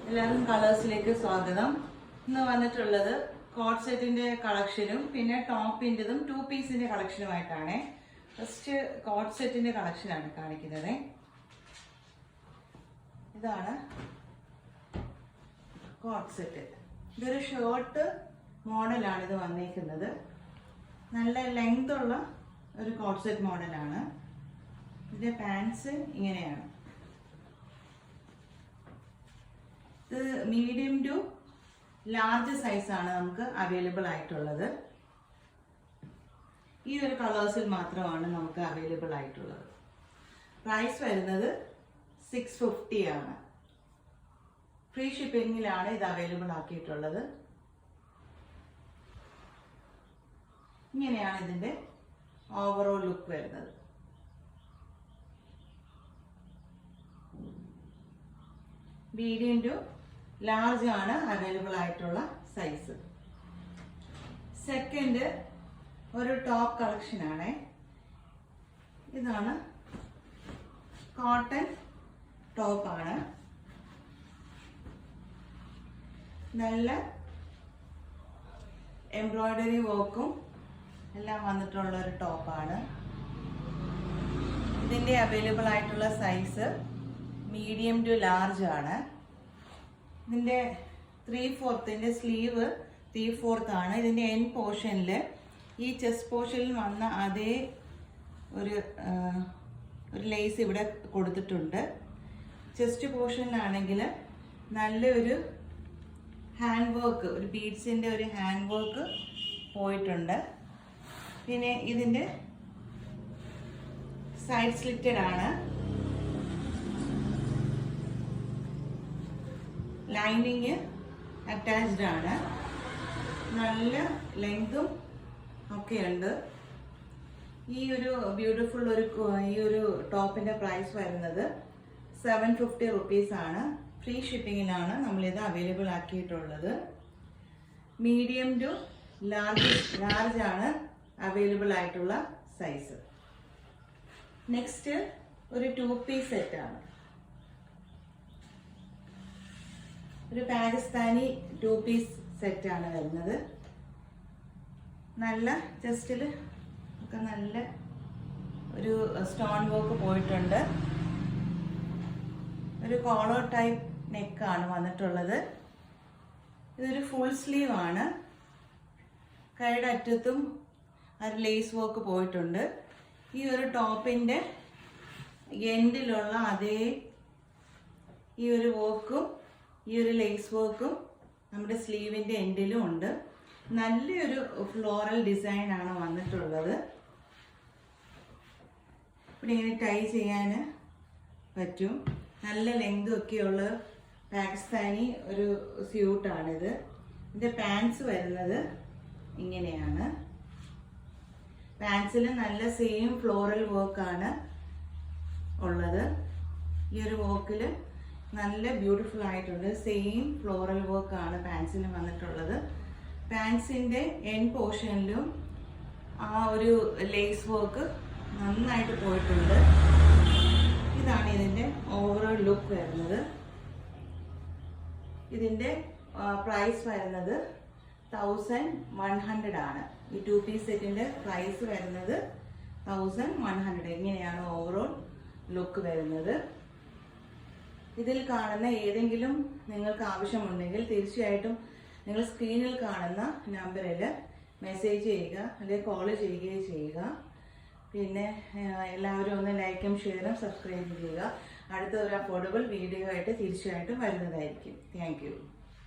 എല്ലാവർക്കും കളേഴ്സിലേക്ക് സ്വാഗതം. ഇന്ന് വന്നിട്ടുള്ളത് കോട്ട് സെറ്റിന്റെ കളക്ഷനും പിന്നെ ടോപ്പിൻ്റെതും 2 പീസിന്റെ കളക്ഷനുമായിട്ടാണ്. ഫസ്റ്റ് കോട്ട് സെറ്റിന്റെ കളക്ഷനാണ് കാണിക്കുന്നത്. ഇതാണ് കോട്ട് സെറ്റ്. ഇതൊരു ഷർട്ട് മോഡലാണ് ഇത് വന്നേക്കുന്നത്. നല്ല ലെങ്ത് ഉള്ള ഒരു കോട്ട് സെറ്റ് മോഡലാണ്. ഇതിന്റെ പാൻസ് ഇങ്ങനെയാണ്. ഇത് മീഡിയം ടു ലാർജ് സൈസാണ് നമുക്ക് അവൈലബിൾ ആയിട്ടുള്ളത്. ഈ ഒരു കളേഴ്സിൽ മാത്രമാണ് നമുക്ക് അവൈലബിൾ ആയിട്ടുള്ളത്. പ്രൈസ് വരുന്നത് 650 ആണ്. ഫ്രീ ഷിപ്പിങ്ങിലാണ് ഇത് അവൈലബിൾ ആക്കിയിട്ടുള്ളത്. ഇങ്ങനെയാണ് ഇതിന്റെ ഓവറോൾ ലുക്ക് വരുന്നത്. മീഡിയം ടു ലാർജ് ആണ് അവൈലബിൾ ആയിട്ടുള്ള സൈസ്. സെക്കൻഡ് ഒരു ടോപ്പ് കളക്ഷൻ ആണ്. ഇതാണ് കോട്ടൺ ടോപ്പാണ്. നല്ല എംബ്രോയിഡറി വർക്കും എല്ലാം വന്നിട്ടുള്ള ഒരു ടോപ്പാണ്. ഇതിന്റെ അവൈലബിൾ ആയിട്ടുള്ള സൈസ് മീഡിയം ടു ലാർജ് ആണ്. ഇതിന്റെ 3/4 സ്ലീവ് 3/4 ആണ്. ഇതിന്റെ എൻ പോർഷനിൽ ഈ ചെസ്റ്റ് പോർഷനിൽ വന്ന അതേ ഒരു ലേസ് ഇവിടെ കൊടുത്തിട്ടുണ്ട്. ചെസ്റ്റ് പോർഷനിലാണെങ്കിൽ നല്ലൊരു ഹാൻഡ് വർക്ക്, ഒരു ബീഡ്സിന്റെ ഒരു ഹാൻഡ് വർക്ക് പോയിട്ടുണ്ട്. പിന്നെ ഇതിന്റെ സൈഡ് സ്ലിറ്റഡ് ആണ്. ലൈനിങ് അറ്റാച്ച്ഡ് ആണ്. നല്ല ലെങ്തും ഒക്കെ ഉണ്ട്. ഈ ഒരു ബ്യൂട്ടിഫുൾ ഈ ഒരു ടോപ്പിന്റെ പ്രൈസ് വരുന്നത് 750 റുപ്പീസ് ആണ്. ഫ്രീ ഷിപ്പിങ്ങിലാണ് നമ്മളിത് അവൈലബിൾ ആക്കിയിട്ടുള്ളത്. മീഡിയം ടു ലാർജ് ആണ് അവൈലബിൾ ആയിട്ടുള്ള സൈസ്. നെക്സ്റ്റ് ഒരു 2 പീസ് സെറ്റ് ആണ്. ഒരു പാകിസ്ഥാനി 2 പീസ് സെറ്റ് ആണ് വരുന്നത്. നല്ല ചെസ്റ്റിൽ ഒക്കെ നല്ല ഒരു സ്റ്റോൺ വർക്ക് പോയിട്ടുണ്ട്. ഒരു കോളർ ടൈപ്പ് നെക്കാണ് വന്നിട്ടുള്ളത്. ഇതൊരു ഫുൾ സ്ലീവ് ആണ്. കൈയുടെ അറ്റത്തും ഒരു ലേസ് വർക്ക് പോയിട്ടുണ്ട്. ഈ ഒരു ടോപ്പിന്റെ എൻഡിലുള്ള അതേ ഈ ഒരു വർക്കും ഈ ഒരു ലേസ് വർക്കും നമ്മുടെ സ്ലീവിന്റെ എൻഡിലും ഉണ്ട്. നല്ലൊരു ഫ്ലോറൽ ഡിസൈൻ ആണ് വന്നിട്ടുള്ളത്. ഇവിടെ ഇങ്ങനെ ടൈ ചെയ്യാൻ പറ്റും. നല്ല ലെങ്ത് ഒക്കെയുള്ള പാകിസ്ഥാനി ഒരു സ്യൂട്ടാണിത്. ഇതിന്റെ പാൻസ് വരുന്നത് ഇങ്ങനെയാണ്. പാൻസിൽ നല്ല സെയിം ഫ്ലോറൽ വർക്കാണ് ഉള്ളത്. ഈ ഒരു വർക്കിൽ നല്ല ബ്യൂട്ടിഫുൾ ആയിട്ടുണ്ട്. സെയിം ഫ്ലോറൽ വർക്ക് ആണ് പാൻസിന് വന്നിട്ടുള്ളത്. പാൻസിന്റെ എൻ പോർഷനിലും ആ ഒരു ലേസ് വർക്ക് നന്നായിട്ട് പോയിട്ടുണ്ട്. ഇതാണ് ഇതിന്റെ ഓവറോൾ ലുക്ക് വരുന്നത്. ഇതിന്റെ പ്രൈസ് വരുന്നത് 1100 ആണ്. ഈ 2 പീസ് സെറ്റിന്റെ പ്രൈസ് വരുന്നത് 1100. ഇങ്ങനെയാണ് ഓവറോൾ ലുക്ക് വരുന്നത്. ഇതിൽ കാണുന്ന ഏതെങ്കിലും നിങ്ങൾക്ക് ആവശ്യമുണ്ടെങ്കിൽ തീർച്ചയായിട്ടും നിങ്ങൾ സ്ക്രീനിൽ കാണുന്ന നമ്പറിൽ മെസ്സേജ് ചെയ്യുക അല്ലെങ്കിൽ കോൾ ചെയ്യുകയോ ചെയ്യുക. പിന്നെ എല്ലാവരും ഒന്ന് ലൈക്കും ഷെയറും സബ്സ്ക്രൈബ് ചെയ്യുക. അടുത്ത ഒരു അഫോർഡബിൾ വീഡിയോ ആയിട്ട് തീർച്ചയായിട്ടും വരുന്നതായിരിക്കും. Thank you.